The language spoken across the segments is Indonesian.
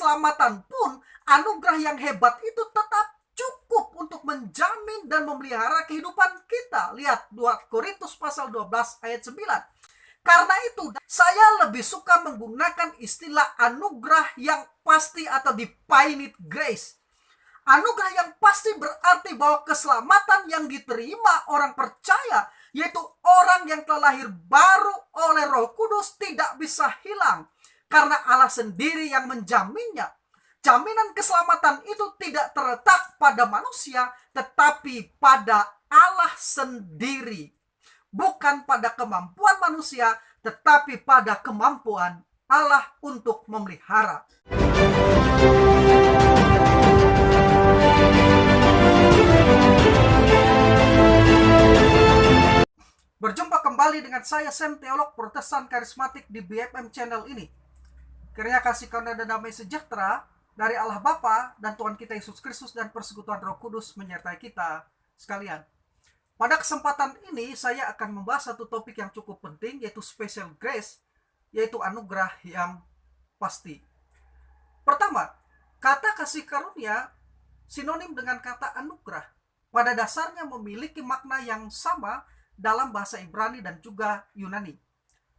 keselamatan pun, anugerah yang hebat itu tetap cukup untuk menjamin dan memelihara kehidupan kita. Lihat 2 Korintus pasal 12 ayat 9. Karena itu, saya lebih suka menggunakan istilah anugerah yang pasti atau definite grace. Anugerah yang pasti berarti bahwa keselamatan yang diterima orang percaya, yaitu orang yang telah lahir baru oleh Roh Kudus, tidak bisa hilang karena Allah sendiri yang menjaminnya. Jaminan keselamatan itu tidak terletak pada manusia, tetapi pada Allah sendiri. Bukan pada kemampuan manusia, tetapi pada kemampuan Allah untuk memelihara. Berjumpa kembali dengan saya, Sam, teolog Protestan Karismatik di BFM channel ini. Kiranya kasih karunia dan damai sejahtera dari Allah Bapa dan Tuhan kita Yesus Kristus dan persekutuan Roh Kudus menyertai kita sekalian. Pada kesempatan ini saya akan membahas satu topik yang cukup penting, yaitu special grace, yaitu anugerah yang pasti. Pertama, kata kasih karunia sinonim dengan kata anugerah. Pada dasarnya memiliki makna yang sama dalam bahasa Ibrani dan juga Yunani.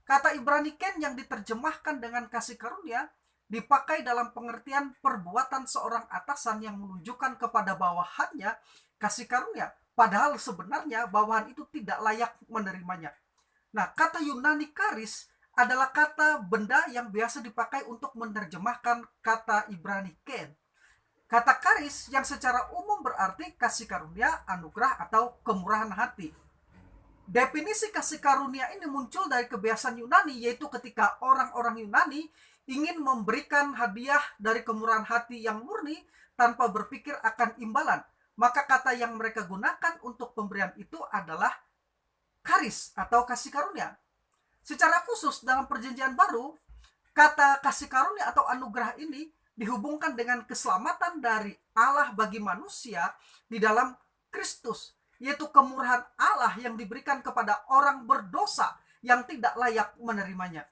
Kata Ibrani ken yang diterjemahkan dengan kasih karunia dipakai dalam pengertian perbuatan seorang atasan yang menunjukkan kepada bawahannya kasih karunia, padahal sebenarnya bawahan itu tidak layak menerimanya. Nah, kata Yunani charis adalah kata benda yang biasa dipakai untuk menerjemahkan kata Ibrani ken. Kata charis yang secara umum berarti kasih karunia, anugerah, atau kemurahan hati. Definisi kasih karunia ini muncul dari kebiasaan Yunani, yaitu ketika orang-orang Yunani ingin memberikan hadiah dari kemurahan hati yang murni tanpa berpikir akan imbalan. Maka kata yang mereka gunakan untuk pemberian itu adalah charis atau kasih karunia. Secara khusus dalam Perjanjian Baru, kata kasih karunia atau anugerah ini dihubungkan dengan keselamatan dari Allah bagi manusia di dalam Kristus, yaitu kemurahan Allah yang diberikan kepada orang berdosa yang tidak layak menerimanya.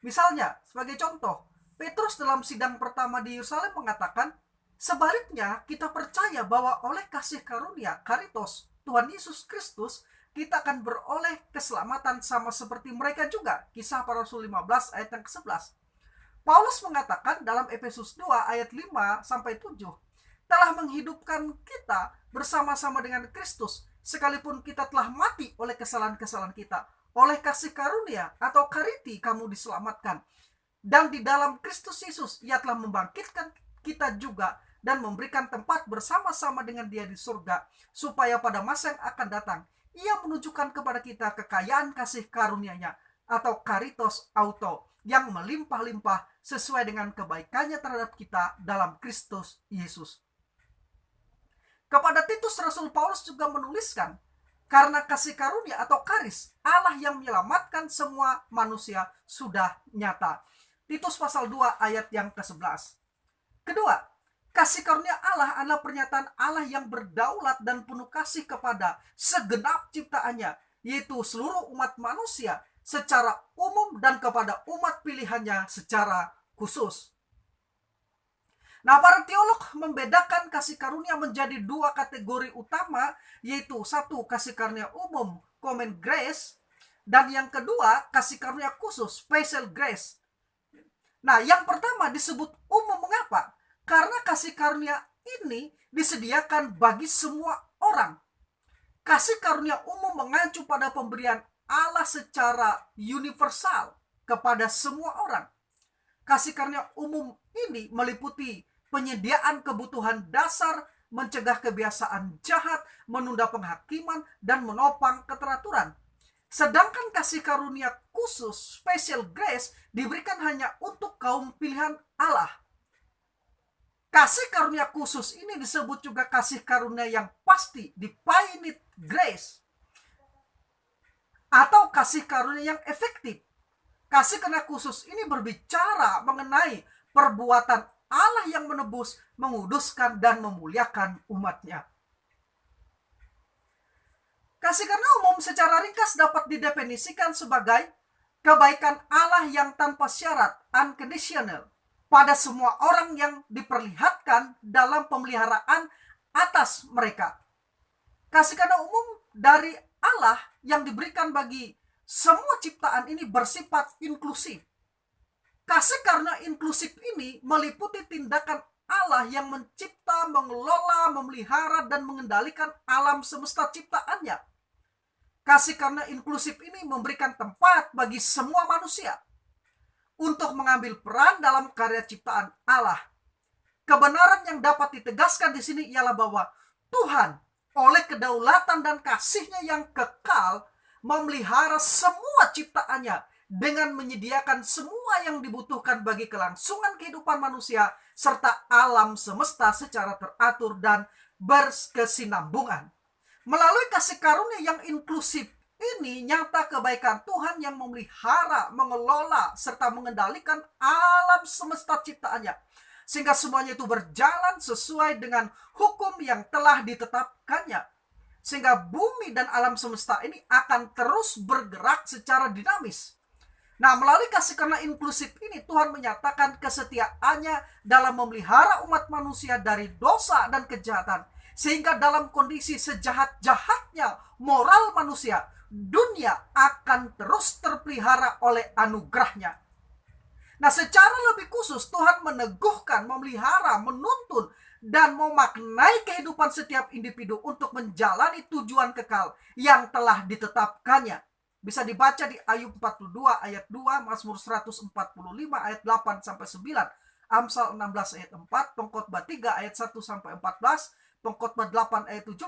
Misalnya, sebagai contoh, Petrus dalam sidang pertama di Yerusalem mengatakan, sebaliknya kita percaya bahwa oleh kasih karunia, karitos, Tuhan Yesus Kristus, kita akan beroleh keselamatan sama seperti mereka juga. Kisah Para Rasul 15 ayat yang ke-11. Paulus mengatakan dalam Efesus 2 ayat 5-7, telah menghidupkan kita bersama-sama dengan Kristus, sekalipun kita telah mati oleh kesalahan-kesalahan kita. Oleh kasih karunia atau kariti kamu diselamatkan. Dan di dalam Kristus Yesus, Ia telah membangkitkan kita juga dan memberikan tempat bersama-sama dengan Dia di surga, supaya pada masa yang akan datang, Ia menunjukkan kepada kita kekayaan kasih karunia-Nya atau karitos auto yang melimpah-limpah sesuai dengan kebaikannya terhadap kita dalam Kristus Yesus. Kepada Titus, Rasul Paulus juga menuliskan, karena kasih karunia atau charis Allah yang menyelamatkan semua manusia sudah nyata. Titus pasal 2 ayat yang ke-11. Kedua, kasih karunia Allah adalah pernyataan Allah yang berdaulat dan penuh kasih kepada segenap ciptaannya, yaitu seluruh umat manusia secara umum dan kepada umat pilihannya secara khusus. Nah, para teolog membedakan kasih karunia menjadi dua kategori utama, yaitu satu, kasih karunia umum, common grace, dan yang kedua, kasih karunia khusus, special grace. Nah, yang pertama disebut umum. Mengapa? Karena kasih karunia ini disediakan bagi semua orang. Kasih karunia umum mengacu pada pemberian Allah secara universal kepada semua orang. Kasih karunia umum ini meliputi penyediaan kebutuhan dasar, mencegah kebiasaan jahat, menunda penghakiman, dan menopang keteraturan. Sedangkan kasih karunia khusus, special grace, diberikan hanya untuk kaum pilihan Allah. Kasih karunia khusus ini disebut juga kasih karunia yang pasti, definite grace, atau kasih karunia yang efektif. Kasih karunia khusus ini berbicara mengenai perbuatan Allah yang menebus, menguduskan, dan memuliakan umatnya. Kasih karunia umum secara ringkas dapat didefinisikan sebagai kebaikan Allah yang tanpa syarat, unconditional, pada semua orang yang diperlihatkan dalam pemeliharaan atas mereka. Kasih karunia umum dari Allah yang diberikan bagi semua ciptaan ini bersifat inklusif. Kasih karunia inklusif ini meliputi tindakan Allah yang mencipta, mengelola, memelihara, dan mengendalikan alam semesta ciptaannya. Kasih karunia inklusif ini memberikan tempat bagi semua manusia untuk mengambil peran dalam karya ciptaan Allah. Kebenaran yang dapat ditegaskan di sini ialah bahwa Tuhan oleh kedaulatan dan kasih-Nya yang kekal memelihara semua ciptaannya dengan menyediakan semua yang dibutuhkan bagi kelangsungan kehidupan manusia serta alam semesta secara teratur dan berkesinambungan. Melalui kasih karunia yang inklusif ini, nyata kebaikan Tuhan yang memelihara, mengelola, serta mengendalikan alam semesta ciptaannya, sehingga semuanya itu berjalan sesuai dengan hukum yang telah ditetapkannya, sehingga bumi dan alam semesta ini akan terus bergerak secara dinamis. Nah, melalui kasih karunia inklusif ini, Tuhan menyatakan kesetiaannya dalam memelihara umat manusia dari dosa dan kejahatan, sehingga dalam kondisi sejahat-jahatnya moral manusia, dunia akan terus terpelihara oleh anugerah-Nya. Nah, secara lebih khusus Tuhan meneguhkan, memelihara, menuntun, dan memaknai kehidupan setiap individu untuk menjalani tujuan kekal yang telah ditetapkannya. Bisa dibaca di Ayub 42 ayat 2, Mazmur 145 ayat 8 sampai 9, Amsal 16 ayat 4, Pengkhotbah 3 ayat 1 sampai 14, Pengkhotbah 8 ayat 17,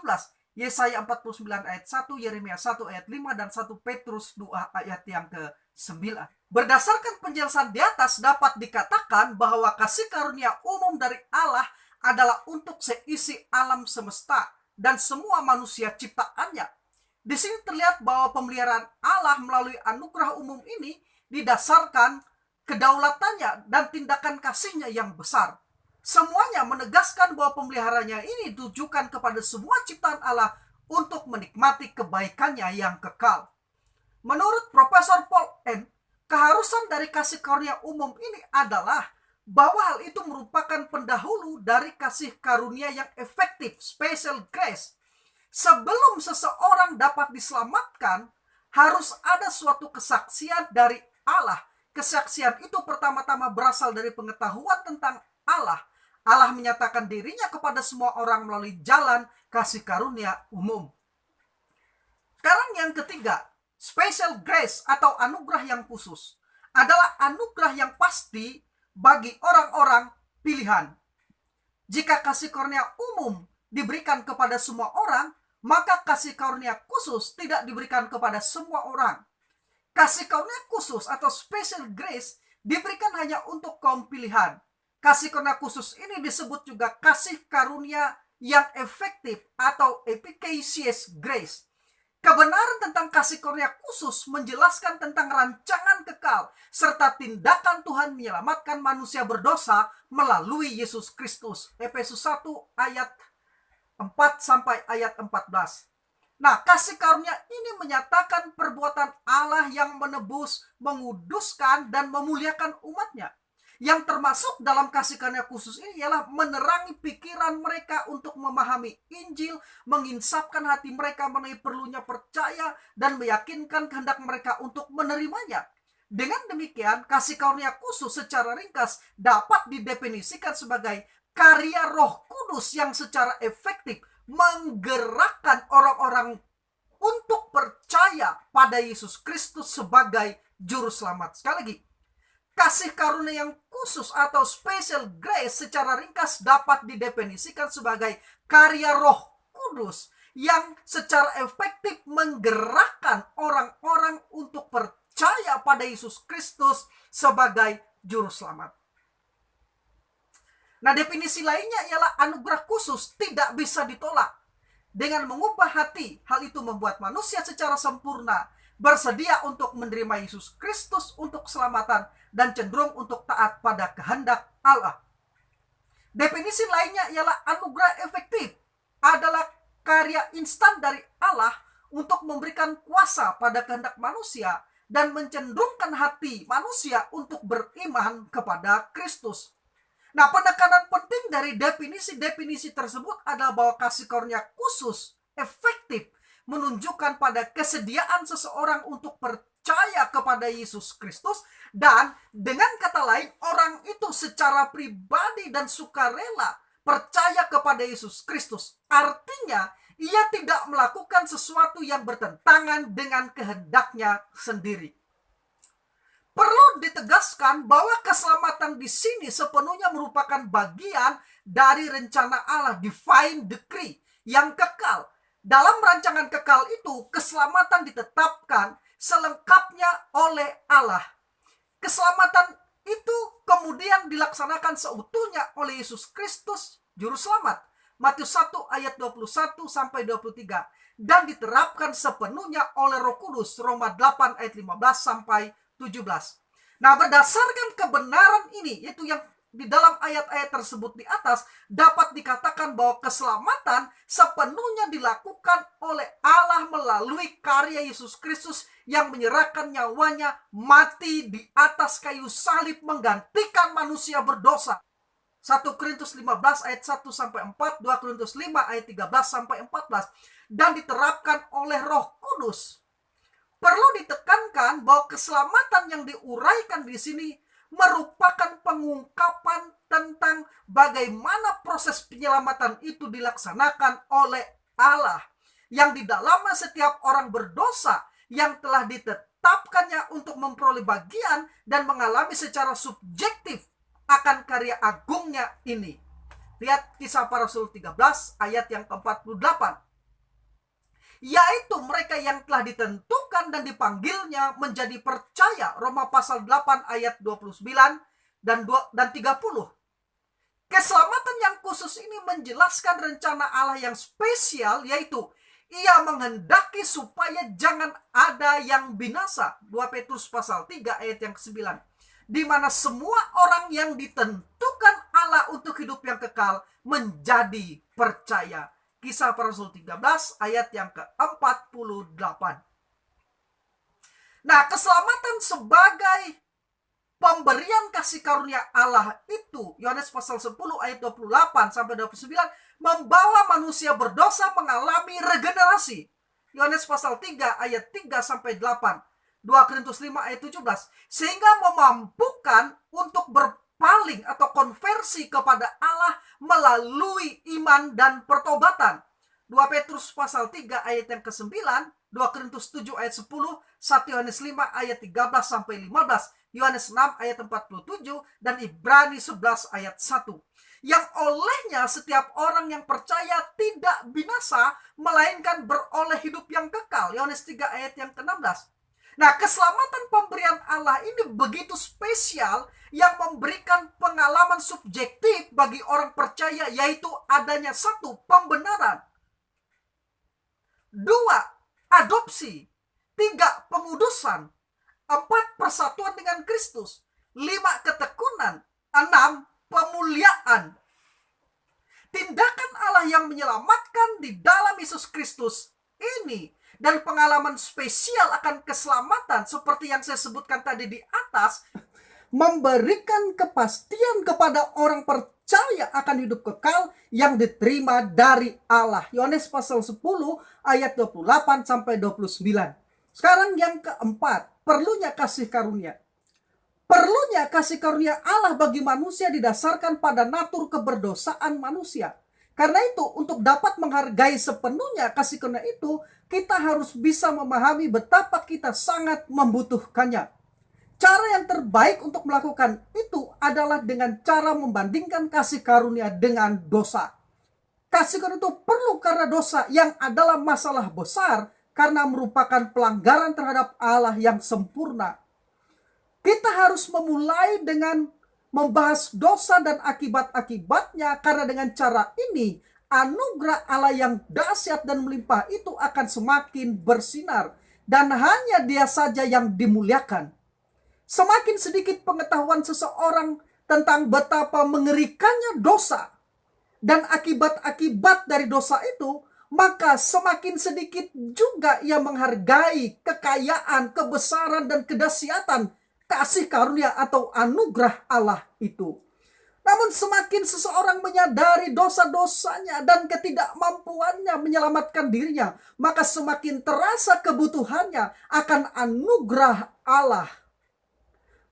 Yesaya 49 ayat 1, Yeremia 1 ayat 5, dan 1 Petrus 2 ayat yang ke-9. Berdasarkan penjelasan di atas dapat dikatakan bahwa kasih karunia umum dari Allah adalah untuk seisi alam semesta dan semua manusia ciptaannya. Di sini terlihat bahwa pemeliharaan Allah melalui anugerah umum ini didasarkan kedaulatannya dan tindakan kasih-Nya yang besar. Semuanya menegaskan bahwa pemeliharaannya ini ditujukan kepada semua ciptaan Allah untuk menikmati kebaikannya yang kekal. Menurut Profesor Paul N., keharusan dari kasih karunia umum ini adalah bahwa hal itu merupakan pendahulu dari kasih karunia yang efektif, special grace. Sebelum seseorang dapat diselamatkan, harus ada suatu kesaksian dari Allah. Kesaksian itu pertama-tama berasal dari pengetahuan tentang Allah. Allah menyatakan dirinya kepada semua orang melalui jalan kasih karunia umum. Sekarang yang ketiga, special grace atau anugerah yang khusus adalah anugerah yang pasti bagi orang-orang pilihan. Jika kasih karunia umum diberikan kepada semua orang, maka kasih karunia khusus tidak diberikan kepada semua orang. Kasih karunia khusus atau special grace diberikan hanya untuk kaum pilihan. Kasih karunia khusus ini disebut juga kasih karunia yang efektif atau efficacious grace. Kebenaran tentang kasih karunia khusus menjelaskan tentang rancangan kekal serta tindakan Tuhan menyelamatkan manusia berdosa melalui Yesus Kristus. Efesus 1 ayat 4 sampai ayat 14. Nah, kasih karunia ini menyatakan perbuatan Allah yang menebus, menguduskan, dan memuliakan umatnya. Yang termasuk dalam kasih karunia khusus ini ialah menerangi pikiran mereka untuk memahami Injil, menginsapkan hati mereka mengenai perlunya percaya, dan meyakinkan kehendak mereka untuk menerimanya. Dengan demikian, kasih karunia khusus secara ringkas dapat didefinisikan sebagai karya Roh Kudus yang secara efektif menggerakkan orang-orang untuk percaya pada Yesus Kristus sebagai juru selamat. Sekali lagi, kasih karunia yang khusus atau special grace secara ringkas dapat didefinisikan sebagai karya Roh Kudus yang secara efektif menggerakkan orang-orang untuk percaya pada Yesus Kristus sebagai juru selamat. Nah, definisi lainnya ialah anugerah khusus tidak bisa ditolak. Dengan mengubah hati, hal itu membuat manusia secara sempurna bersedia untuk menerima Yesus Kristus untuk keselamatan dan cenderung untuk taat pada kehendak Allah. Definisi lainnya ialah anugerah efektif adalah karya instan dari Allah untuk memberikan kuasa pada kehendak manusia dan mencenderungkan hati manusia untuk beriman kepada Kristus. Nah, penekanan penting dari definisi-definisi tersebut adalah bahwa kasih karunia khusus, efektif, menunjukkan pada kesediaan seseorang untuk percaya kepada Yesus Kristus, dan dengan kata lain, orang itu secara pribadi dan sukarela percaya kepada Yesus Kristus. Artinya, ia tidak melakukan sesuatu yang bertentangan dengan kehendaknya sendiri. Perlu ditegaskan bahwa keselamatan di sini sepenuhnya merupakan bagian dari rencana Allah, divine decree, yang kekal. Dalam rancangan kekal itu, keselamatan ditetapkan selengkapnya oleh Allah. Keselamatan itu kemudian dilaksanakan seutuhnya oleh Yesus Kristus, Juru Selamat. Matius 1 ayat 21 sampai 23. Dan diterapkan sepenuhnya oleh Roh Kudus, Roma 8 ayat 15 sampai 17. Nah, berdasarkan kebenaran ini, yaitu yang di dalam ayat-ayat tersebut di atas, dapat dikatakan bahwa keselamatan sepenuhnya dilakukan oleh Allah melalui karya Yesus Kristus yang menyerahkan nyawanya mati di atas kayu salib menggantikan manusia berdosa. 1 Korintus 15 ayat 1 sampai 4, 2 Korintus 5 ayat 13 sampai 14, dan diterapkan oleh Roh Kudus. Perlu ditekankan bahwa keselamatan yang diuraikan di sini merupakan pengungkapan tentang bagaimana proses penyelamatan itu dilaksanakan oleh Allah, yang di dalamnya setiap orang berdosa yang telah ditetapkannya untuk memperoleh bagian dan mengalami secara subjektif akan karya agungnya ini. Lihat Kisah Para Rasul 13 ayat yang ke-48. Yaitu mereka yang telah ditentukan dan dipanggilnya menjadi percaya. Roma pasal 8 ayat 29 dan 30. Keselamatan yang khusus ini menjelaskan rencana Allah yang spesial, yaitu ia menghendaki supaya jangan ada yang binasa. 2 Petrus pasal 3 ayat yang ke-9. Di mana semua orang yang ditentukan Allah untuk hidup yang kekal menjadi percaya. Kisah Para Rasul 13 ayat yang ke-48. Nah, keselamatan sebagai pemberian kasih karunia Allah itu, Yohanes pasal 10 ayat 28 sampai 29, membawa manusia berdosa mengalami regenerasi. Yohanes pasal 3 ayat 3 sampai 8, 2 Korintus 5 ayat 17, sehingga memampukan untuk berpaling atau konversi kepada Allah melalui iman dan pertobatan. 2 Petrus pasal 3 ayat yang ke-9, 2 Korintus 7 ayat 10, 1 Yohanes 5 ayat 13 sampai 15, Yohanes 6 ayat 47, dan Ibrani 11 ayat 1. Yang olehnya setiap orang yang percaya tidak binasa, melainkan beroleh hidup yang kekal. Yohanes 3 ayat yang ke-16. Nah, keselamatan pemberian Allah ini begitu spesial yang memberikan pengalaman subjektif bagi orang percaya, yaitu adanya 1, pembenaran, 2, adopsi, 3, pengudusan, 4, persatuan dengan Kristus, 5, ketekunan, 6, pemuliaan. Tindakan Allah yang menyelamatkan di dalam Yesus Kristus ini dan pengalaman spesial akan keselamatan seperti yang saya sebutkan tadi di atas memberikan kepastian kepada orang percaya akan hidup kekal yang diterima dari Allah. Yohanes pasal 10 ayat 28 sampai 29. Sekarang yang keempat, perlunya kasih karunia. Perlunya kasih karunia Allah bagi manusia didasarkan pada natur keberdosaan manusia. Karena itu, untuk dapat menghargai sepenuhnya kasih karunia itu, kita harus bisa memahami betapa kita sangat membutuhkannya. Cara yang terbaik untuk melakukan itu adalah dengan cara membandingkan kasih karunia dengan dosa. Kasih karunia itu perlu karena dosa yang adalah masalah besar karena merupakan pelanggaran terhadap Allah yang sempurna. Kita harus memulai dengan membahas dosa dan akibat-akibatnya, karena dengan cara ini anugerah Allah yang dahsyat dan melimpah itu akan semakin bersinar dan hanya Dia saja yang dimuliakan. Semakin sedikit pengetahuan seseorang tentang betapa mengerikannya dosa dan akibat-akibat dari dosa itu, maka semakin sedikit juga ia menghargai kekayaan, kebesaran, dan kedahsyatan kasih karunia atau anugerah Allah itu. Namun semakin seseorang menyadari dosa-dosanya dan ketidakmampuannya menyelamatkan dirinya, maka semakin terasa kebutuhannya akan anugerah Allah.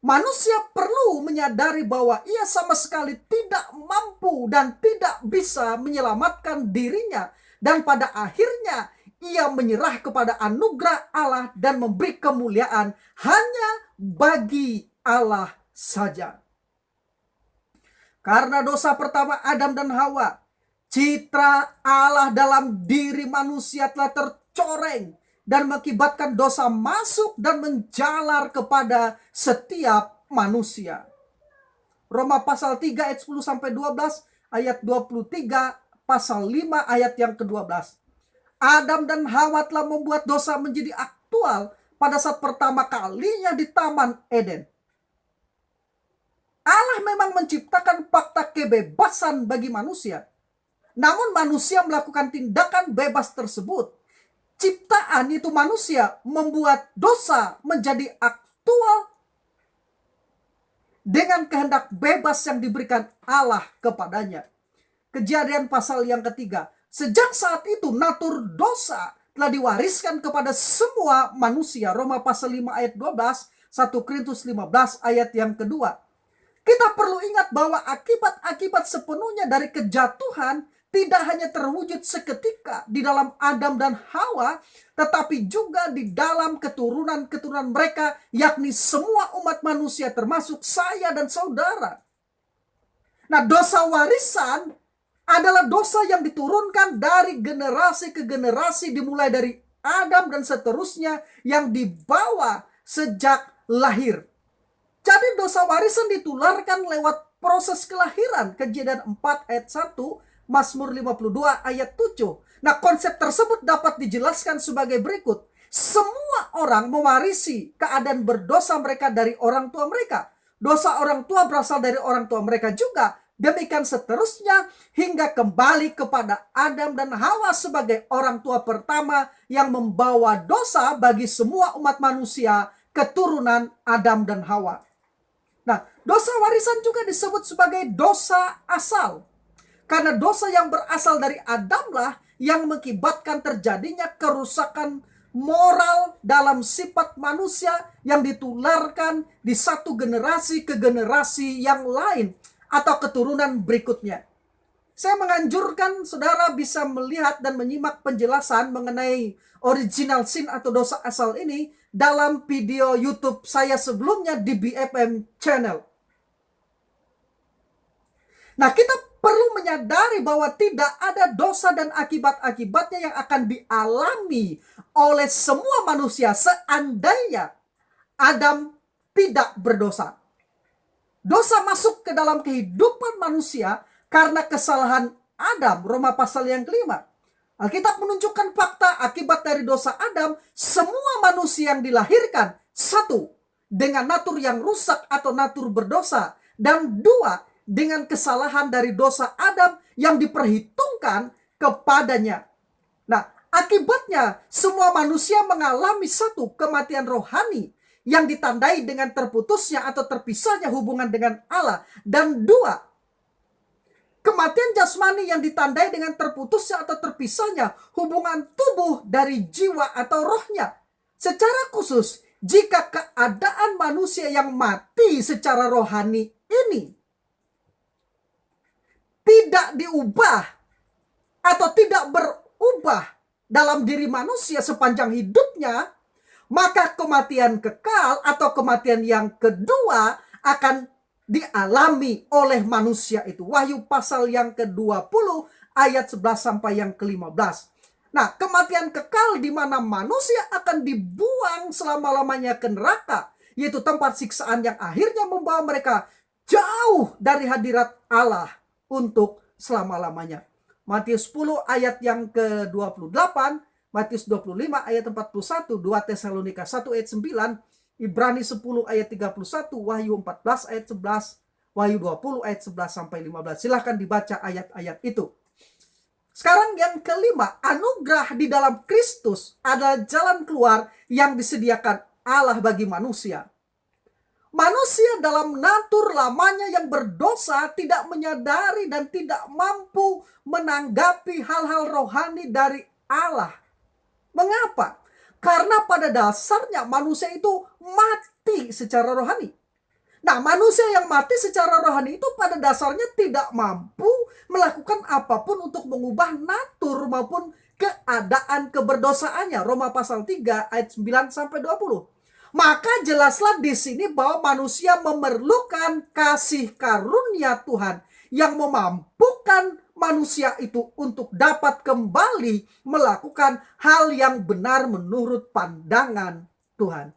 Manusia perlu menyadari bahwa ia sama sekali tidak mampu dan tidak bisa menyelamatkan dirinya. Dan pada akhirnya ia menyerah kepada anugerah Allah dan memberi kemuliaan hanya bagi Allah saja. Karena dosa pertama Adam dan Hawa, citra Allah dalam diri manusia telah tercoreng dan mengakibatkan dosa masuk dan menjalar kepada setiap manusia. Roma pasal 3 ayat 10 sampai 12, ayat 23, pasal 5 ayat yang ke-12. Adam dan Hawa telah membuat dosa menjadi aktual pada saat pertama kalinya di Taman Eden. Allah memang menciptakan fakta kebebasan bagi manusia. Namun manusia melakukan tindakan bebas tersebut. Ciptaan itu manusia membuat dosa menjadi aktual dengan kehendak bebas yang diberikan Allah kepadanya. Kejadian pasal yang ketiga. Sejak saat itu natur dosa telah diwariskan kepada semua manusia. Roma pasal 5 ayat 12, 1 Korintus 15 ayat yang kedua. Kita perlu ingat bahwa akibat-akibat sepenuhnya dari kejatuhan tidak hanya terwujud seketika di dalam Adam dan Hawa, tetapi juga di dalam keturunan-keturunan mereka, yakni semua umat manusia termasuk saya dan saudara. Nah, dosa warisan adalah dosa yang diturunkan dari generasi ke generasi, dimulai dari Adam dan seterusnya yang dibawa sejak lahir. Jadi dosa warisan ditularkan lewat proses kelahiran. Kejadian 4 ayat 1, Mazmur 52 ayat 7. Nah, konsep tersebut dapat dijelaskan sebagai berikut. Semua orang mewarisi keadaan berdosa mereka dari orang tua mereka. Dosa orang tua berasal dari orang tua mereka juga. Demikian seterusnya hingga kembali kepada Adam dan Hawa sebagai orang tua pertama yang membawa dosa bagi semua umat manusia keturunan Adam dan Hawa. Nah, dosa warisan juga disebut sebagai dosa asal. Karena dosa yang berasal dari Adamlah yang mengakibatkan terjadinya kerusakan moral dalam sifat manusia yang ditularkan di satu generasi ke generasi yang lain atau keturunan berikutnya. Saya menganjurkan saudara bisa melihat dan menyimak penjelasan mengenai original sin atau dosa asal ini dalam video YouTube saya sebelumnya di BFM Channel. Nah, kita perlu menyadari bahwa tidak ada dosa dan akibat-akibatnya yang akan dialami oleh semua manusia seandainya Adam tidak berdosa. Dosa masuk ke dalam kehidupan manusia karena kesalahan Adam. Roma pasal yang kelima. Alkitab menunjukkan fakta akibat dari dosa Adam. Semua manusia yang dilahirkan, satu, dengan natur yang rusak atau natur berdosa. Dan dua, dengan kesalahan dari dosa Adam yang diperhitungkan kepadanya. Nah, akibatnya semua manusia mengalami satu, kematian rohani yang ditandai dengan terputusnya atau terpisahnya hubungan dengan Allah. Dan dua, kematian jasmani yang ditandai dengan terputusnya atau terpisahnya hubungan tubuh dari jiwa atau rohnya. Secara khusus, jika keadaan manusia yang mati secara rohani ini tidak diubah atau tidak berubah dalam diri manusia sepanjang hidupnya, maka kematian kekal atau kematian yang kedua akan dialami oleh manusia itu. Wahyu pasal yang ke-20 ayat 11 sampai yang ke-15. Nah, kematian kekal di mana manusia akan dibuang selama-lamanya ke neraka, yaitu tempat siksaan yang akhirnya membawa mereka jauh dari hadirat Allah untuk selama-lamanya. Matius 10 ayat yang ke-28, Matius 25 ayat 41, 2 Tesalonika 1 ayat 9, Ibrani 10 ayat 31, Wahyu 14 ayat 11, Wahyu 20 ayat 11 sampai 15. Silahkan dibaca ayat-ayat itu. Sekarang yang kelima, anugerah di dalam Kristus adalah jalan keluar yang disediakan Allah bagi manusia. Manusia dalam natur lamanya yang berdosa tidak menyadari dan tidak mampu menanggapi hal-hal rohani dari Allah. Mengapa? Karena pada dasarnya manusia itu mati secara rohani. Nah, manusia yang mati secara rohani itu pada dasarnya tidak mampu melakukan apapun untuk mengubah natur maupun keadaan keberdosaannya. Roma pasal 3 ayat 9 sampai 20. Maka jelaslah di sini bahwa manusia memerlukan kasih karunia Tuhan yang memampukan manusia itu untuk dapat kembali melakukan hal yang benar menurut pandangan Tuhan.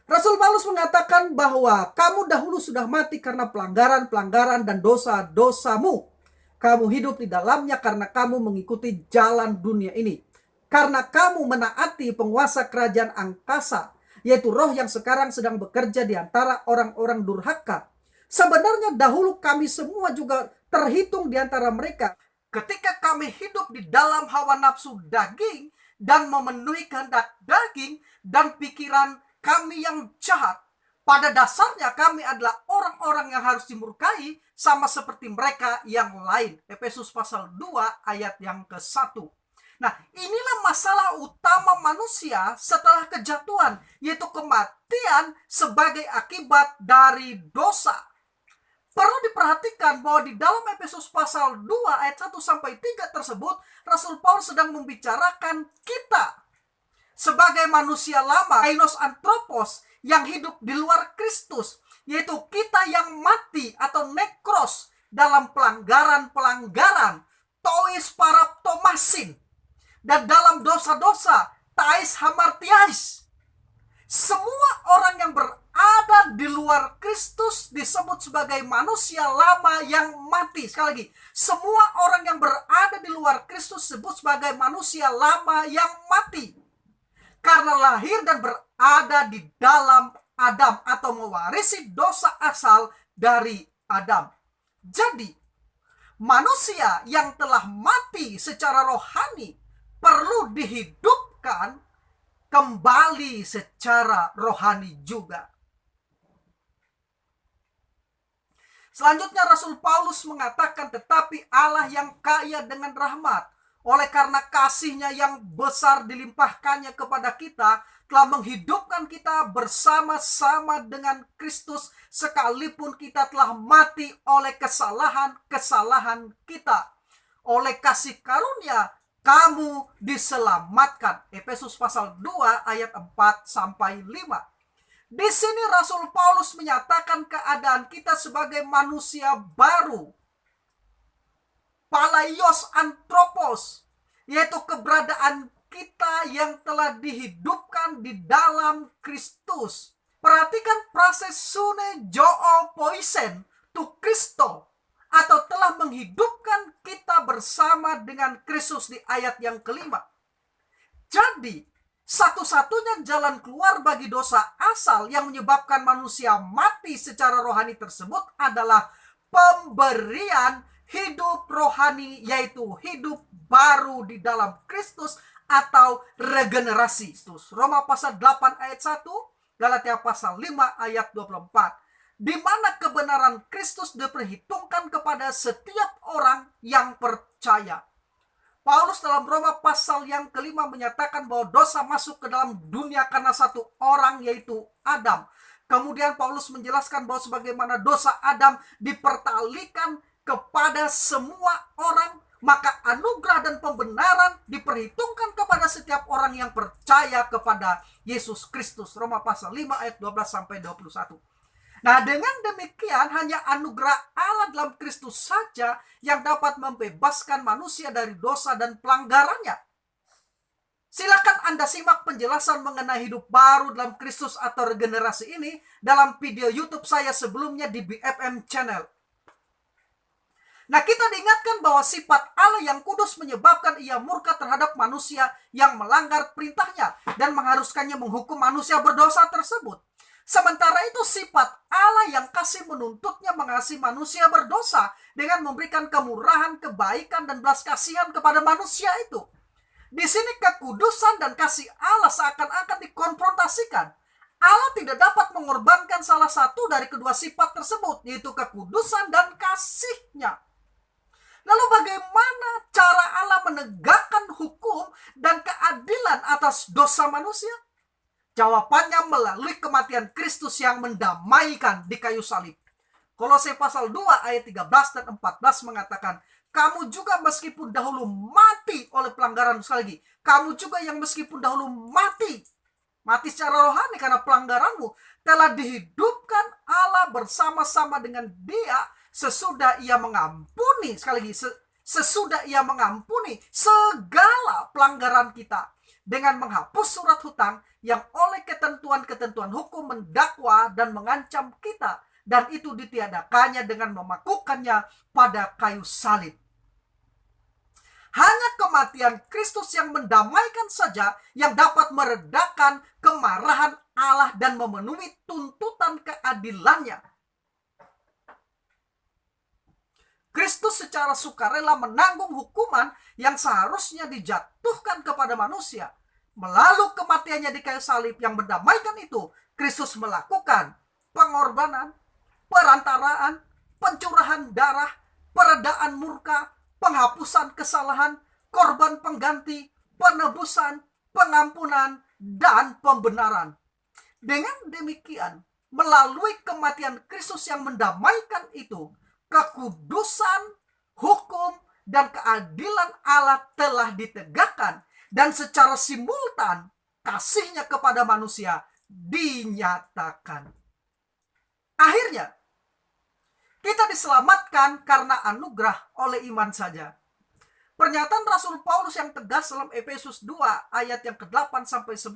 Rasul Paulus mengatakan bahwa kamu dahulu sudah mati karena pelanggaran-pelanggaran dan dosa-dosamu. Kamu hidup di dalamnya karena kamu mengikuti jalan dunia ini. Karena kamu menaati penguasa kerajaan angkasa, yaitu roh yang sekarang sedang bekerja di antara orang-orang durhaka. Sebenarnya dahulu kami semua juga terhitung di antara mereka. Ketika kami hidup di dalam hawa nafsu daging dan memenuhi kehendak daging dan pikiran kami yang jahat, pada dasarnya kami adalah orang-orang yang harus dimurkai sama seperti mereka yang lain. Efesus pasal 2 ayat yang ke-1. Nah, inilah masalah utama manusia setelah kejatuhan, yaitu kematian sebagai akibat dari dosa. Perlu diperhatikan bahwa di dalam Efesus pasal 2 ayat 1 sampai 3 tersebut, Rasul Paulus sedang membicarakan kita sebagai manusia lama, kainos anthropos, yang hidup di luar Kristus, yaitu kita yang mati atau nekros dalam pelanggaran-pelanggaran, tois paraptomasin, dan dalam dosa-dosa, tais hamartiais. Semua orang yang berada di luar Kristus disebut sebagai manusia lama yang mati. Sekali lagi, semua orang yang berada di luar Kristus disebut sebagai manusia lama yang mati. Karena lahir dan berada di dalam Adam atau mewarisi dosa asal dari Adam. Jadi, manusia yang telah mati secara rohani perlu dihidupkan kembali secara rohani juga. Selanjutnya Rasul Paulus mengatakan, tetapi Allah yang kaya dengan rahmat, oleh karena kasih-Nya yang besar dilimpahkannya kepada kita, telah menghidupkan kita bersama-sama dengan Kristus, sekalipun kita telah mati oleh kesalahan-kesalahan kita. Oleh kasih karunia, kamu diselamatkan. Efesus pasal 2 ayat 4 sampai 5. Di sini Rasul Paulus menyatakan keadaan kita sebagai manusia baru. Palaios anthropos, yaitu keberadaan kita yang telah dihidupkan di dalam Kristus. Perhatikan proses sune joo poisen tu Kristo, atau telah menghidupkan kita bersama dengan Kristus di ayat yang kelima. Jadi, satu-satunya jalan keluar bagi dosa asal yang menyebabkan manusia mati secara rohani tersebut adalah pemberian hidup rohani, yaitu hidup baru di dalam Kristus atau regenerasi. Roma pasal 8 ayat 1, Galatia pasal 5 ayat 24. Di mana kebenaran Kristus diperhitungkan kepada setiap orang yang percaya. Paulus dalam Roma pasal yang kelima menyatakan bahwa dosa masuk ke dalam dunia karena satu orang, yaitu Adam. Kemudian Paulus menjelaskan bahwa sebagaimana dosa Adam dipertalikan kepada semua orang, maka anugerah dan pembenaran diperhitungkan kepada setiap orang yang percaya kepada Yesus Kristus. Roma pasal 5 ayat 12 sampai 21. Nah, dengan demikian hanya anugerah Allah dalam Kristus saja yang dapat membebaskan manusia dari dosa dan pelanggarannya. Silakan Anda simak penjelasan mengenai hidup baru dalam Kristus atau regenerasi ini dalam video YouTube saya sebelumnya di BFM Channel. Nah, kita diingatkan bahwa sifat Allah yang kudus menyebabkan Ia murka terhadap manusia yang melanggar perintahnya dan mengharuskannya menghukum manusia berdosa tersebut. Sementara itu sifat Allah yang kasih menuntutnya mengasihi manusia berdosa dengan memberikan kemurahan, kebaikan, dan belas kasihan kepada manusia itu. Di sini kekudusan dan kasih Allah seakan-akan dikonfrontasikan. Allah tidak dapat mengorbankan salah satu dari kedua sifat tersebut, yaitu kekudusan dan kasihnya. Lalu bagaimana cara Allah menegakkan hukum dan keadilan atas dosa manusia? Jawabannya melalui kematian Kristus yang mendamaikan di kayu salib. Kolose pasal 2 ayat 13 dan 14 mengatakan, kamu juga meskipun dahulu mati oleh pelanggaran, sekali lagi, kamu juga yang meskipun dahulu mati secara rohani karena pelanggaranmu, telah dihidupkan Allah bersama-sama dengan Dia sesudah Ia mengampuni, sekali lagi, sesudah Ia mengampuni segala pelanggaran kita dengan menghapus surat hutang yang oleh ketentuan-ketentuan hukum mendakwa dan mengancam kita, dan itu ditiadakannya dengan memakukannya pada kayu salib. Hanya kematian Kristus yang mendamaikan saja yang dapat meredakan kemarahan Allah dan memenuhi tuntutan keadilannya. Kristus secara sukarela menanggung hukuman yang seharusnya dijatuhkan kepada manusia. Melalui kematiannya di kayu salib yang mendamaikan itu, Kristus melakukan pengorbanan, perantaraan, pencurahan darah, peredaan murka, penghapusan kesalahan, korban pengganti, penebusan, pengampunan, dan pembenaran. Dengan demikian, melalui kematian Kristus yang mendamaikan itu, kekudusan, hukum, dan keadilan Allah telah ditegakkan, dan secara simultan kasihnya kepada manusia dinyatakan. Akhirnya, kita diselamatkan karena anugerah oleh iman saja. Pernyataan Rasul Paulus yang tegas dalam Efesus 2 ayat yang ke-8 sampai 9.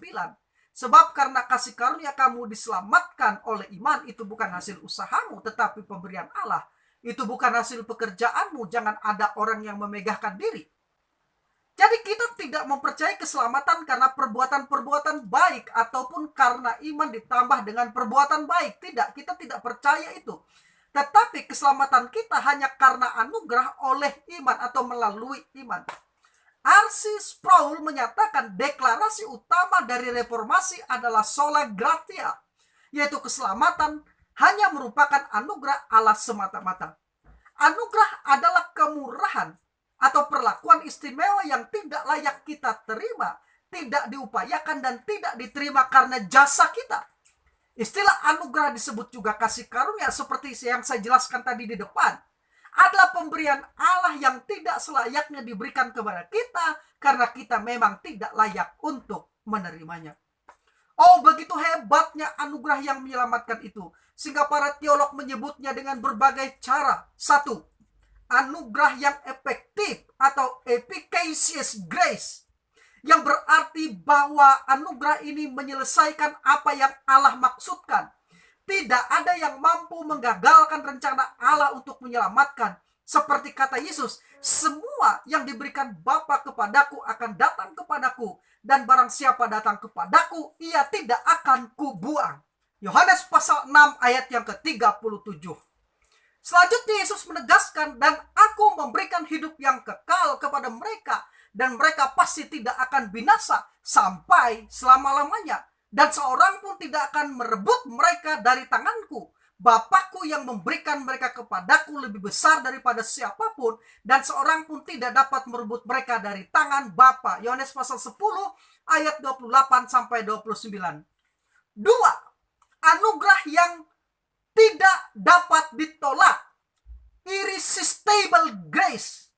Sebab karena kasih karunia kamu diselamatkan oleh iman, itu bukan hasil usahamu tetapi pemberian Allah. Itu bukan hasil pekerjaanmu, jangan ada orang yang memegahkan diri. Jadi kita tidak mempercayai keselamatan karena perbuatan-perbuatan baik ataupun karena iman ditambah dengan perbuatan baik. Tidak, kita tidak percaya itu. Tetapi keselamatan kita hanya karena anugerah oleh iman atau melalui iman. R.C. Sproul menyatakan deklarasi utama dari reformasi adalah sola gratia, yaitu keselamatan hanya merupakan anugerah Allah semata-mata. Anugerah adalah kemurahan atau perlakuan istimewa yang tidak layak kita terima, tidak diupayakan dan tidak diterima karena jasa kita. Istilah anugerah disebut juga kasih karunia seperti yang saya jelaskan tadi di depan. Adalah pemberian Allah yang tidak selayaknya diberikan kepada kita karena kita memang tidak layak untuk menerimanya. Oh, begitu hebatnya anugerah yang menyelamatkan itu, sehingga para teolog menyebutnya dengan berbagai cara. 1. Anugerah yang efektif atau efficacious grace, yang berarti bahwa anugerah ini menyelesaikan apa yang Allah maksudkan. Tidak ada yang mampu menggagalkan rencana Allah untuk menyelamatkan. Seperti kata Yesus, semua yang diberikan Bapa kepadaku akan datang kepadaku, dan barang siapa datang kepadaku, ia tidak akan kubuang. Yohanes pasal 6 ayat yang ke-37. Selanjutnya Yesus menegaskan, dan aku memberikan hidup yang kekal kepada mereka, dan mereka pasti tidak akan binasa sampai selama-lamanya. Dan seorang pun tidak akan merebut mereka dari tanganku. Bapakku yang memberikan mereka kepadaku lebih besar daripada siapapun, dan seorang pun tidak dapat merebut mereka dari tangan Bapa. Yohanes pasal 10 ayat 28 sampai 29. 2. Anugerah yang tidak dapat ditolak. Irresistible grace.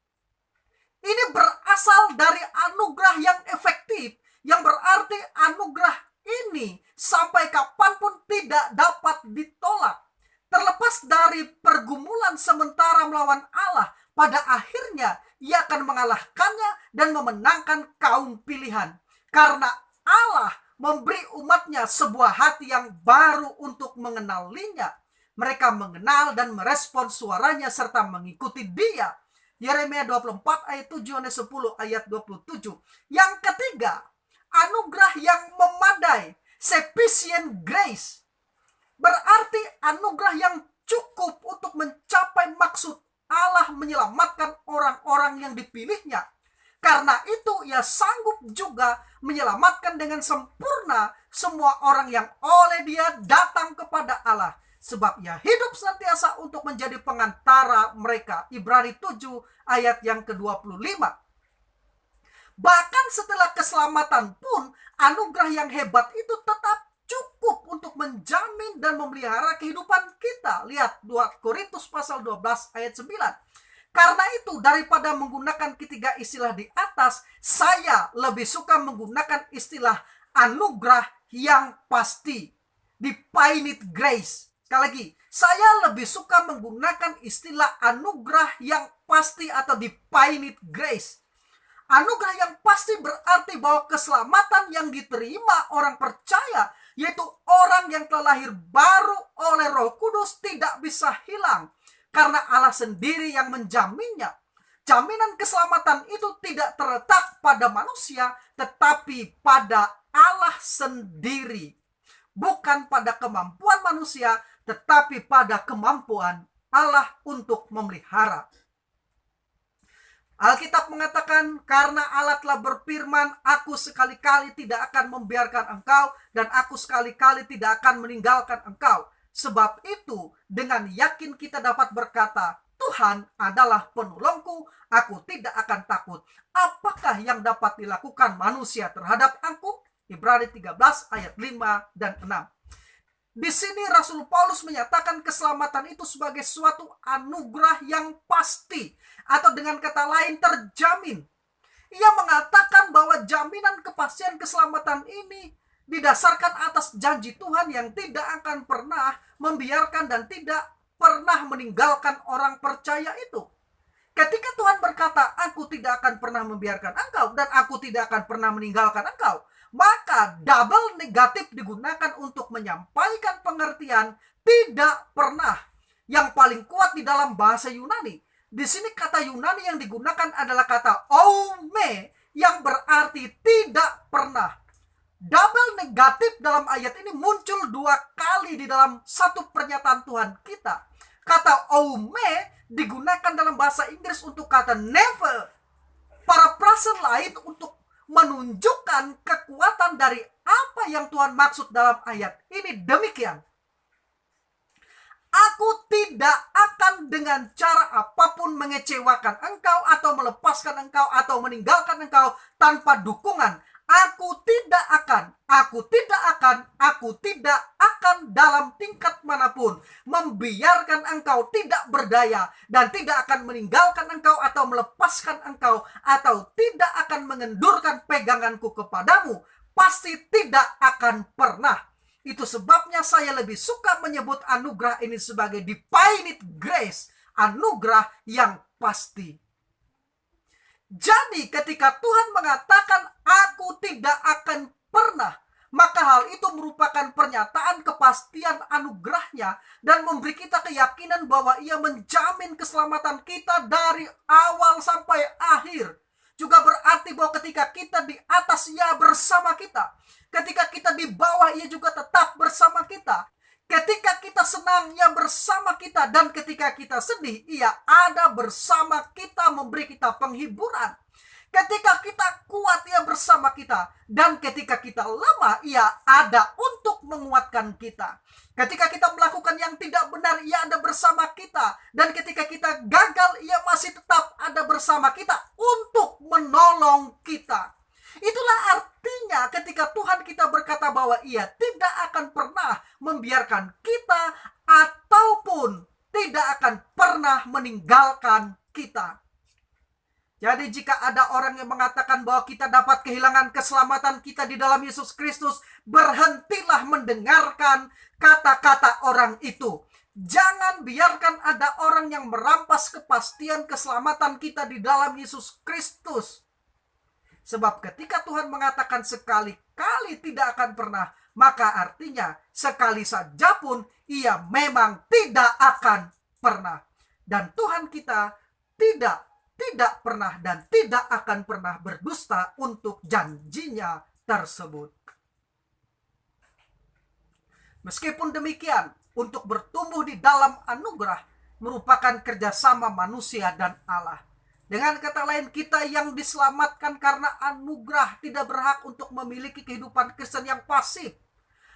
Ini berasal dari anugerah yang efektif, yang berarti anugerah ini sampai kapanpun tidak dapat ditolak. Terlepas dari pergumulan sementara melawan Allah, pada akhirnya ia akan mengalahkannya dan memenangkan kaum pilihan. Karena Allah memberi umatnya sebuah hati yang baru untuk mengenalinya. Mereka mengenal dan merespon suaranya serta mengikuti Dia. Yeremia 24 ayat 7, Yohanes 10 ayat 27. Yang ketiga, anugerah yang memadai, sufficient grace. Berarti anugerah yang cukup untuk mencapai maksud Allah menyelamatkan orang-orang yang dipilihnya. Karena itu ia sanggup juga menyelamatkan dengan sempurna semua orang yang oleh dia datang kepada Allah. Sebab ia hidup senantiasa untuk menjadi pengantara mereka. Ibrani 7 ayat yang ke-25. Bahkan setelah keselamatan pun, anugerah yang hebat itu tetap cukup untuk menjamin dan memelihara kehidupan kita. Lihat 2 Korintus pasal 12 ayat 9. Karena itu, daripada menggunakan ketiga istilah di atas, saya lebih suka menggunakan istilah anugerah yang pasti. Definite grace. Sekali lagi, saya lebih suka menggunakan istilah anugerah yang pasti atau definite grace. Anugerah yang pasti berarti bahwa keselamatan yang diterima orang percaya, yaitu orang yang telah lahir baru oleh Roh Kudus, tidak bisa hilang. Karena Allah sendiri yang menjaminnya. Jaminan keselamatan itu tidak terletak pada manusia, tetapi pada Allah sendiri. Bukan pada kemampuan manusia, tetapi pada kemampuan Allah untuk memelihara. Alkitab mengatakan, karena Allah telah berfirman, aku sekali-kali tidak akan membiarkan engkau, dan aku sekali-kali tidak akan meninggalkan engkau. Sebab itu, dengan yakin kita dapat berkata, Tuhan adalah penolongku, aku tidak akan takut. Apakah yang dapat dilakukan manusia terhadap aku? Ibrani 13 ayat 5 dan 6. Di sini Rasul Paulus menyatakan keselamatan itu sebagai suatu anugerah yang pasti, atau dengan kata lain terjamin. Ia mengatakan bahwa jaminan kepastian keselamatan ini didasarkan atas janji Tuhan yang tidak akan pernah membiarkan dan tidak pernah meninggalkan orang percaya itu. Ketika Tuhan berkata, aku tidak akan pernah membiarkan engkau dan aku tidak akan pernah meninggalkan engkau, maka double negatif digunakan untuk menyampaikan pengertian tidak pernah. Yang paling kuat di dalam bahasa Yunani. Di sini kata Yunani yang digunakan adalah kata oume, yang berarti tidak pernah. Double negatif dalam ayat ini muncul 2 kali di dalam satu pernyataan Tuhan kita. Kata oume digunakan dalam bahasa Inggris untuk kata never. Parafrase lain untuk menunjukkan kekuatan dari apa yang Tuhan maksud dalam ayat ini demikian. Aku tidak akan dengan cara apapun mengecewakan engkau atau melepaskan engkau atau meninggalkan engkau tanpa dukungan. Aku tidak akan dalam tingkat manapun membiarkan engkau tidak berdaya dan tidak akan meninggalkan engkau atau melepaskan engkau atau tidak akan mengendurkan peganganku kepadamu. Pasti tidak akan pernah. Itu sebabnya saya lebih suka menyebut anugerah ini sebagai definite grace, anugerah yang pasti. Jadi ketika Tuhan mengatakan aku tidak akan pernah, maka hal itu merupakan pernyataan kepastian anugerahnya dan memberi kita keyakinan bahwa ia menjamin keselamatan kita dari awal sampai akhir. Juga berarti bahwa ketika kita di atas, ia bersama kita. Ketika kita di bawah, ia juga tetap bersama kita. Ketika kita senang, ia bersama kita. Dan ketika kita sedih, ia ada bersama kita, memberi kita penghiburan. Ketika kita kuat, ia bersama kita. Dan ketika kita lemah, ia ada untuk menguatkan kita. Ketika kita melakukan yang tidak benar, ia ada bersama kita. Dan ketika kita gagal, ia masih tetap ada bersama kita untuk menolong kita. Itulah artinya ketika Tuhan kita berkata bahwa ia tidak akan pernah membiarkan kita ataupun tidak akan pernah meninggalkan kita. Jadi jika ada orang yang mengatakan bahwa kita dapat kehilangan keselamatan kita di dalam Yesus Kristus, berhentilah mendengarkan kata-kata orang itu. Jangan biarkan ada orang yang merampas kepastian keselamatan kita di dalam Yesus Kristus. Sebab ketika Tuhan mengatakan sekali-kali tidak akan pernah, maka artinya sekali saja pun ia memang tidak akan pernah. Dan Tuhan kita tidak pernah dan tidak akan pernah berdusta untuk janjinya tersebut. Meskipun demikian, untuk bertumbuh di dalam anugerah merupakan kerjasama manusia dan Allah. Dengan kata lain, kita yang diselamatkan karena anugerah tidak berhak untuk memiliki kehidupan Kristen yang pasif.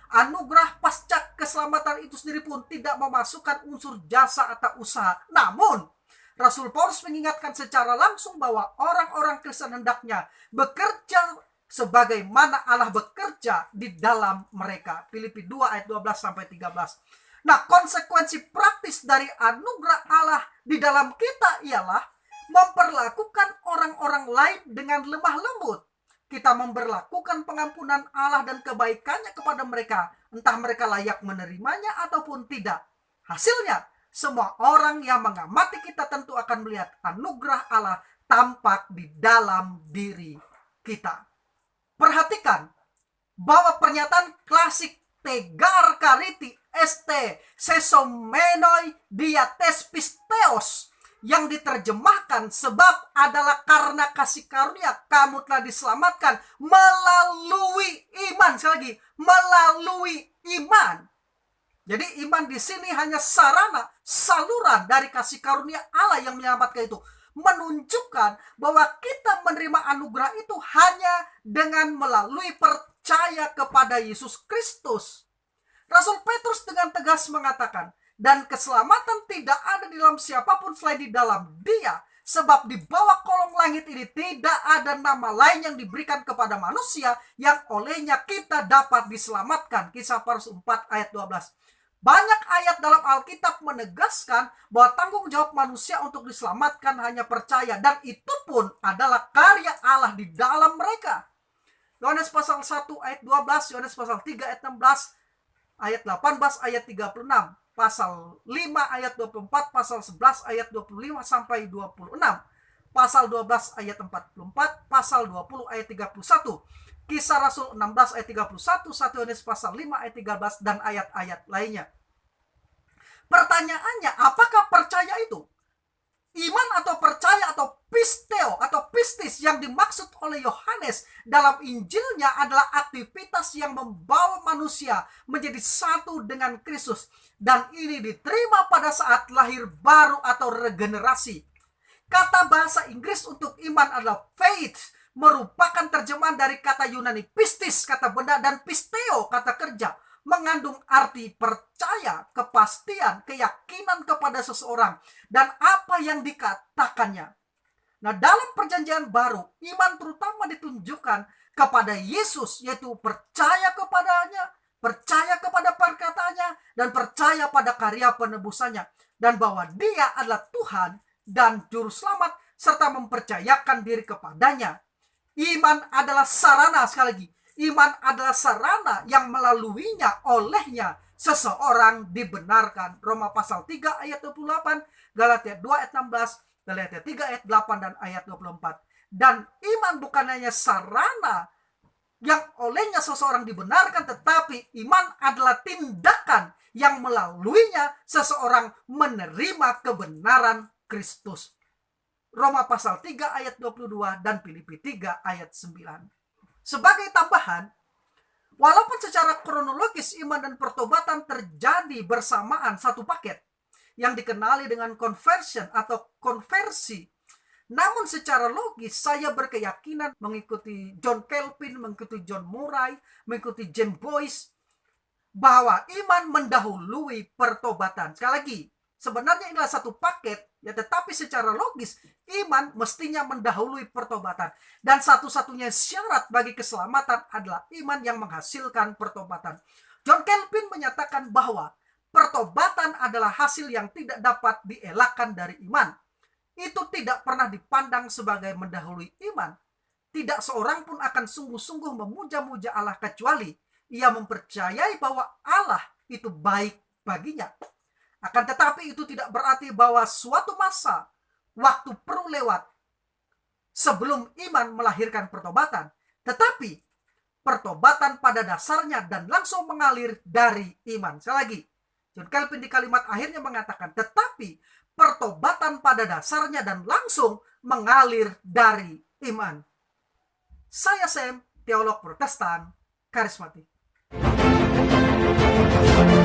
Anugerah pasca keselamatan itu sendiri pun tidak memasukkan unsur jasa atau usaha. Namun, Rasul Paulus mengingatkan secara langsung bahwa orang-orang Kristen hendaknya bekerja sebagaimana Allah bekerja di dalam mereka. Filipi 2 ayat 12-13. Nah, konsekuensi praktis dari anugerah Allah di dalam kita ialah memperlakukan orang-orang lain dengan lemah lembut. Kita memperlakukan pengampunan Allah dan kebaikannya kepada mereka, entah mereka layak menerimanya ataupun tidak. Hasilnya, semua orang yang mengamati kita tentu akan melihat anugerah Allah tampak di dalam diri kita. Perhatikan bahwa pernyataan klasik tegar kariti este sesomenoi diates pisteos yang diterjemahkan sebab adalah karena kasih karunia kamu telah diselamatkan melalui iman. Sekali lagi, melalui iman. Jadi iman di sini hanya sarana, saluran dari kasih karunia Allah yang menyelamatkan itu. Menunjukkan bahwa kita menerima anugerah itu hanya dengan melalui percaya kepada Yesus Kristus. Rasul Petrus dengan tegas mengatakan, dan keselamatan tidak ada di dalam siapapun selain di dalam Dia, sebab di bawah kolong langit ini tidak ada nama lain yang diberikan kepada manusia yang olehnya kita dapat diselamatkan. Kisah para Rasul 4 ayat 12. Banyak ayat dalam Alkitab menegaskan bahwa tanggung jawab manusia untuk diselamatkan hanya percaya, dan itu pun adalah karya Allah di dalam mereka. Yohanes pasal 1 ayat 12, Yohanes pasal 3 ayat 16, ayat 18, ayat 36, pasal 5 ayat 24, pasal 11 ayat 25 sampai 26, pasal 12 ayat 44, pasal 20 ayat 31, Kisah Rasul 16 ayat 31, 1 Yohanes pasal 5 ayat 13, dan ayat-ayat lainnya. Pertanyaannya, apakah percaya itu? Iman atau percaya atau pisteo atau pistis yang dimaksud oleh Yohanes dalam Injilnya adalah aktivitas yang membawa manusia menjadi satu dengan Kristus, dan ini diterima pada saat lahir baru atau regenerasi. Kata bahasa Inggris untuk iman adalah faith, merupakan terjemahan dari kata Yunani pistis, kata benda, dan pisteo, kata kerja, mengandung arti percaya, kepastian, keyakinan kepada seseorang dan apa yang dikatakannya. Nah, dalam perjanjian baru, iman terutama ditunjukkan kepada Yesus, yaitu percaya kepadanya, percaya kepada perkataannya, dan percaya pada karya penebusannya, dan bahwa Dia adalah Tuhan dan Juru Selamat, serta mempercayakan diri kepadanya. Iman adalah sarana, sekali lagi, iman adalah sarana yang melaluinya, olehnya seseorang dibenarkan. Roma pasal 3 ayat 28, Galatia 2 ayat 16, Galatia 3 ayat 8 dan ayat 24. Dan iman bukan hanya sarana yang olehnya seseorang dibenarkan, tetapi iman adalah tindakan yang melaluinya seseorang menerima kebenaran Kristus. Roma pasal 3 ayat 22 dan Filipi 3 ayat 9. Sebagai tambahan, walaupun secara kronologis iman dan pertobatan terjadi bersamaan satu paket yang dikenali dengan conversion atau konversi, namun secara logis saya berkeyakinan mengikuti John Calvin, mengikuti John Murray, mengikuti James Boyce, bahwa iman mendahului pertobatan. Sekali lagi, sebenarnya inilah satu paket, ya, tetapi secara logis iman mestinya mendahului pertobatan, dan satu-satunya syarat bagi keselamatan adalah iman yang menghasilkan pertobatan. John Calvin menyatakan bahwa pertobatan adalah hasil yang tidak dapat dielakkan dari iman. Itu tidak pernah dipandang sebagai mendahului iman. Tidak seorang pun akan sungguh-sungguh memuja-muja Allah kecuali ia mempercayai bahwa Allah itu baik baginya. Akan tetapi itu tidak berarti bahwa suatu masa waktu perlu lewat sebelum iman melahirkan pertobatan. Tetapi pertobatan pada dasarnya dan langsung mengalir dari iman. Sekali lagi, John Calvin di kalimat akhirnya mengatakan, tetapi pertobatan pada dasarnya dan langsung mengalir dari iman. Saya Sam, teolog Protestan karismatik. Tuhan.